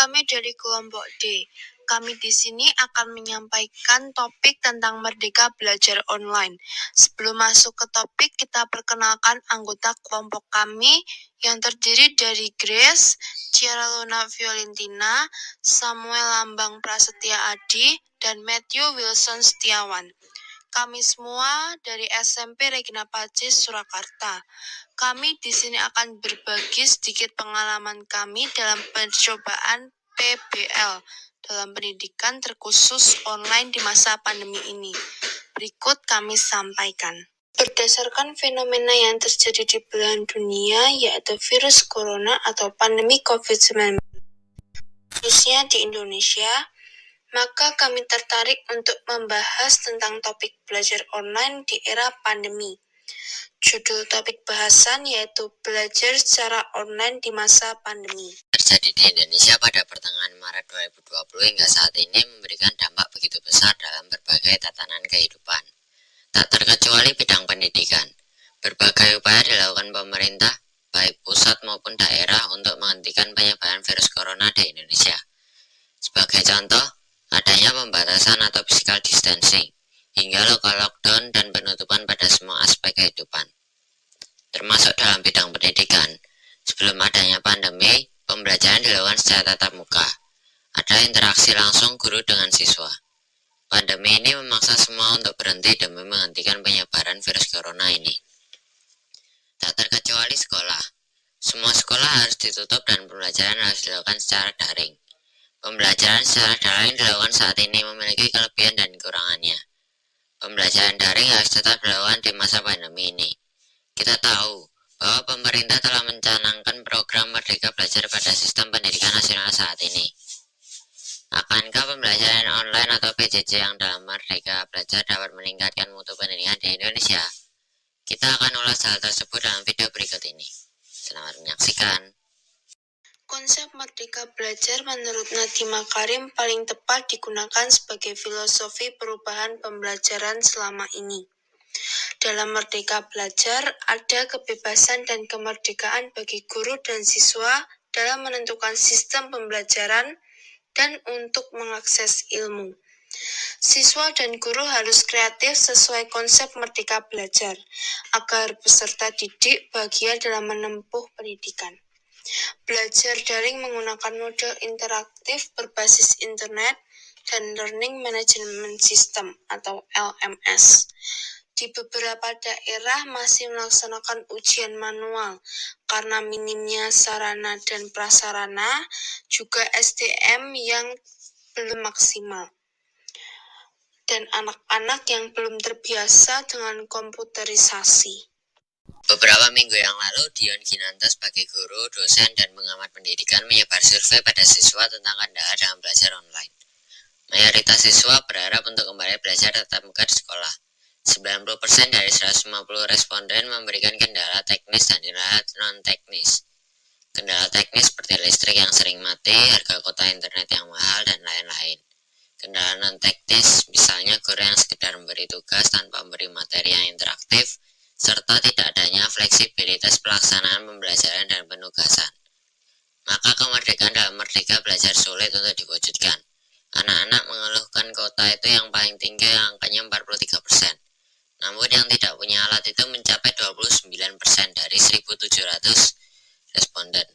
kami dari kelompok D. Kami di sini akan menyampaikan topik tentang Merdeka Belajar Online. Sebelum masuk ke topik, kita perkenalkan anggota kelompok kami yang terdiri dari Grace, Ciara Luna Violentina, Samuel Lambang Prasetya Adi, dan Matthew Wilson Setiawan. Kami semua dari SMP Regina Pacis Surakarta. Kami di sini akan berbagi sedikit pengalaman kami dalam percobaan PBL dalam pendidikan terkhusus online di masa pandemi ini. Berikut kami sampaikan. Berdasarkan fenomena yang terjadi di belahan dunia, yaitu virus corona atau pandemi COVID-19, khususnya di Indonesia, maka kami tertarik untuk membahas tentang topik belajar online di era pandemi. Judul topik bahasan yaitu belajar secara online di masa pandemi. Terjadi di Indonesia pada pertengahan Maret 2020 hingga saat ini memberikan dampak begitu besar dalam berbagai tatanan kehidupan. Tak terkecuali bidang pendidikan. Berbagai upaya dilakukan pemerintah, baik pusat maupun daerah untuk menghentikan penyebaran virus corona di Indonesia. Sebagai contoh, adanya pembatasan atau physical distancing, hingga local lockdown dan penutupan pada semua aspek kehidupan. Termasuk dalam bidang pendidikan, sebelum adanya pandemi, pembelajaran dilakukan secara tatap muka. Ada interaksi langsung guru dengan siswa. Pandemi ini memaksa semua untuk berhenti demi menghentikan penyebaran virus corona ini. Tak terkecuali sekolah. Semua sekolah harus ditutup dan pembelajaran harus dilakukan secara daring. Pembelajaran secara daring dilakukan saat ini memiliki kelebihan dan kekurangannya. Pembelajaran daring harus tetap dilakukan di masa pandemi ini. Kita tahu bahwa pemerintah telah mencanangkan program Merdeka Belajar pada sistem pendidikan nasional saat ini. Akankah pembelajaran online atau PJJ yang dalam Merdeka Belajar dapat meningkatkan mutu pendidikan di Indonesia? Kita akan ulas hal tersebut dalam video berikut ini. Selamat menyaksikan. Konsep Merdeka Belajar menurut Nadiem Makarim paling tepat digunakan sebagai filosofi perubahan pembelajaran selama ini. Dalam Merdeka Belajar, ada kebebasan dan kemerdekaan bagi guru dan siswa dalam menentukan sistem pembelajaran dan untuk mengakses ilmu. Siswa dan guru harus kreatif sesuai konsep Merdeka Belajar, agar peserta didik bahagia dalam menempuh pendidikan. Belajar daring menggunakan model interaktif berbasis internet dan Learning Management System atau LMS. Di beberapa daerah masih melaksanakan ujian manual karena minimnya sarana dan prasarana, juga SDM yang belum maksimal, dan anak-anak yang belum terbiasa dengan komputerisasi. Beberapa minggu yang lalu, Dion Ginanto sebagai guru, dosen, dan pengamat pendidikan menyebar survei pada siswa tentang kendala dalam belajar online. Mayoritas siswa berharap untuk kembali belajar tatap muka di sekolah. 90% dari 150 responden memberikan kendala teknis dan kendala non-teknis. Kendala teknis seperti listrik yang sering mati, harga kuota internet yang mahal, dan lain-lain. Kendala non-teknis, misalnya guru yang sekedar memberi tugas tanpa memberi materi yang interaktif, serta tidak adanya fleksibilitas pelaksanaan pembelajaran dan penugasan. Maka kemerdekaan dalam Merdeka Belajar sulit untuk diwujudkan. Anak-anak mengeluhkan kuota itu yang paling tinggi, angkanya 43%. Namun yang tidak punya alat itu mencapai 29% dari 1.700 responden.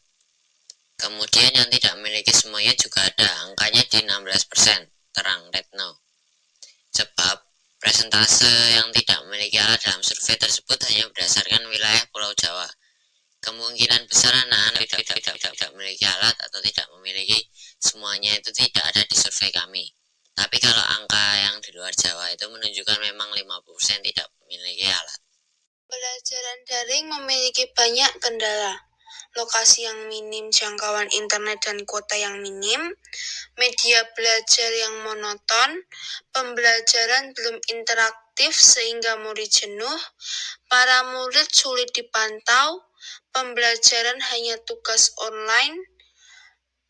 Kemudian yang tidak memiliki semuanya juga ada, angkanya di 16%, terang Retno. Sebab presentase yang tidak memiliki alat dalam survei tersebut hanya berdasarkan wilayah Pulau Jawa. Kemungkinan besar anak-anak tidak memiliki alat atau tidak memiliki semuanya itu tidak ada di survei kami. Tapi kalau angka yang di luar Jawa itu menunjukkan memang 50% tidak memiliki alat. Pembelajaran daring memiliki banyak kendala. Lokasi yang minim, jangkauan internet dan kuota yang minim, media belajar yang monoton, pembelajaran belum interaktif sehingga murid jenuh, para murid sulit dipantau, pembelajaran hanya tugas online,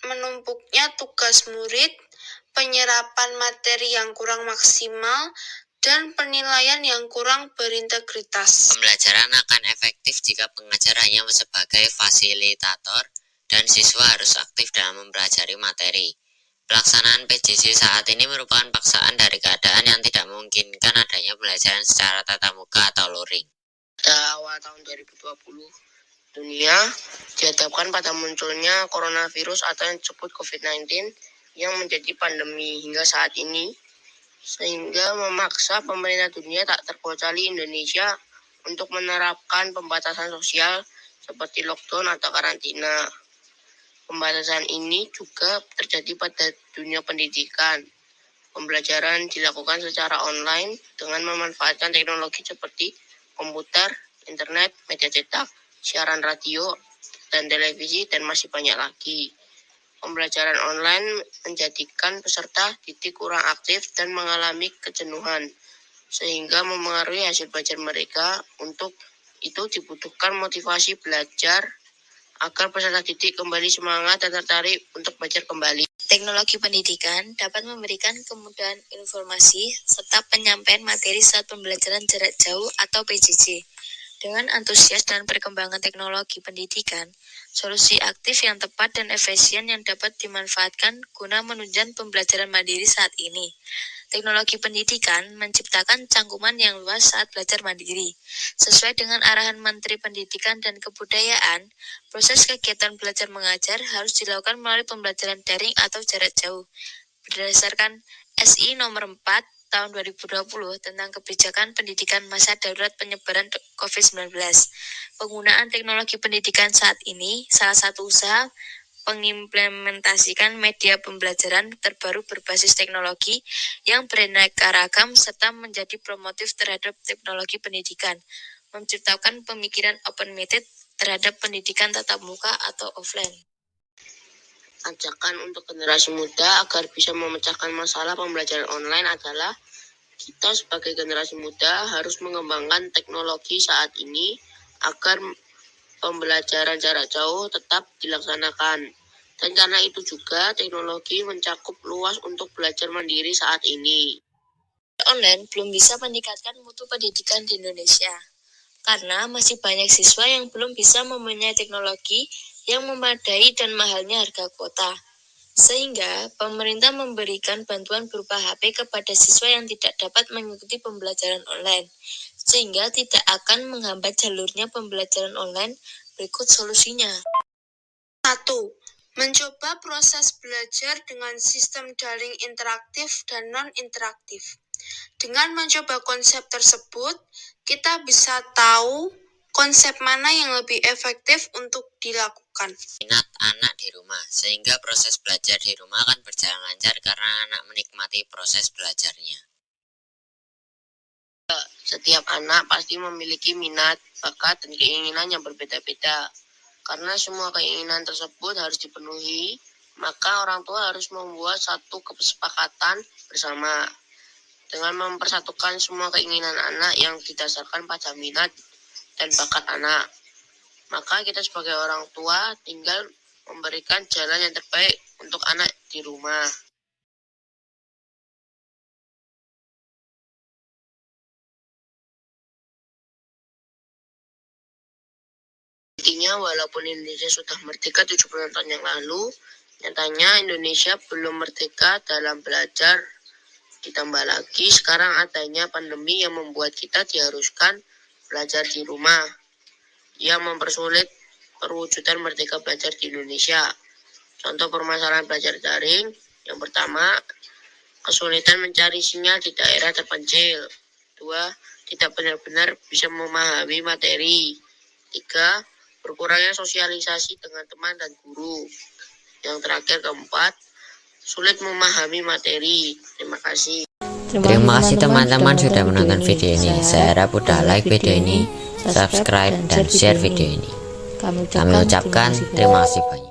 menumpuknya tugas murid, penyerapan materi yang kurang maksimal, dan penilaian yang kurang berintegritas. Pembelajaran akan efektif jika pengajar hanya sebagai fasilitator dan siswa harus aktif dalam mempelajari materi. Pelaksanaan PJJ saat ini merupakan paksaan dari keadaan yang tidak memungkinkan adanya pembelajaran secara tatap muka atau luring. Pada awal tahun 2020, dunia dihadapkan pada munculnya coronavirus atau yang disebut COVID-19 yang menjadi pandemi hingga saat ini, sehingga memaksa pemerintah dunia tak terkecuali Indonesia untuk menerapkan pembatasan sosial seperti lockdown atau karantina. Pembatasan ini juga terjadi pada dunia pendidikan. Pembelajaran dilakukan secara online dengan memanfaatkan teknologi seperti komputer, internet, media cetak, siaran radio, dan televisi, dan masih banyak lagi. Pembelajaran online menjadikan peserta didik kurang aktif dan mengalami kejenuhan, sehingga memengaruhi hasil belajar mereka. Untuk itu dibutuhkan motivasi belajar agar peserta didik kembali semangat dan tertarik untuk belajar kembali. Teknologi pendidikan dapat memberikan kemudahan informasi serta penyampaian materi saat pembelajaran jarak jauh atau PJJ. Dengan antusias dan perkembangan teknologi pendidikan, solusi aktif yang tepat dan efisien yang dapat dimanfaatkan guna menunjang pembelajaran mandiri saat ini. Teknologi pendidikan menciptakan cangkuman yang luas saat belajar mandiri. Sesuai dengan arahan Menteri Pendidikan dan Kebudayaan, proses kegiatan belajar mengajar harus dilakukan melalui pembelajaran daring atau jarak jauh. Berdasarkan SI nomor 4 tahun 2020 tentang kebijakan pendidikan masa darurat penyebaran COVID-19. Penggunaan teknologi pendidikan saat ini salah satu usaha mengimplementasikan media pembelajaran terbaru berbasis teknologi yang beraneka ragam serta menjadi promotif terhadap teknologi pendidikan, menciptakan pemikiran open-minded terhadap pendidikan tatap muka atau offline. Ajakan untuk generasi muda agar bisa memecahkan masalah pembelajaran online adalah kita sebagai generasi muda harus mengembangkan teknologi saat ini agar pembelajaran jarak jauh tetap dilaksanakan. Dan karena itu juga teknologi mencakup luas untuk belajar mandiri saat ini. Online belum bisa meningkatkan mutu pendidikan di Indonesia, karena masih banyak siswa yang belum bisa mempunyai teknologi yang memadai dan mahalnya harga kuota. Sehingga pemerintah memberikan bantuan berupa HP kepada siswa yang tidak dapat mengikuti pembelajaran online, sehingga tidak akan menghambat jalurnya pembelajaran online. Berikut solusinya. 1. Mencoba proses belajar dengan sistem daring interaktif dan non-interaktif. Dengan mencoba konsep tersebut, kita bisa tahu konsep mana yang lebih efektif untuk dilakukan. Minat anak di rumah, sehingga proses belajar di rumah akan berjalan lancar karena anak menikmati proses belajarnya. Setiap anak pasti memiliki minat, bakat, dan keinginan yang berbeda-beda. Karena semua keinginan tersebut harus dipenuhi, maka orang tua harus membuat satu kesepakatan bersama dengan mempersatukan semua keinginan anak yang didasarkan pada minat dan bakat anak. Maka kita sebagai orang tua tinggal memberikan jalan yang terbaik untuk anak di rumah. Intinya, walaupun Indonesia sudah merdeka 70 tahun yang lalu, nyatanya Indonesia belum merdeka dalam belajar. Ditambah lagi sekarang adanya pandemi yang membuat kita diharuskan belajar di rumah, yang mempersulit perwujudan merdeka belajar di Indonesia. Contoh permasalahan belajar daring, yang pertama, kesulitan mencari sinyal di daerah terpencil. 2. Tidak benar-benar bisa memahami materi. 3. Berkurangnya sosialisasi dengan teman dan guru. Yang terakhir, keempat, sulit memahami materi. Terima kasih. Terima kasih teman-teman sudah menonton video ini. Saya harap udah like video ini, subscribe, dan share video ini. Kami ucapkan terima kasih banyak.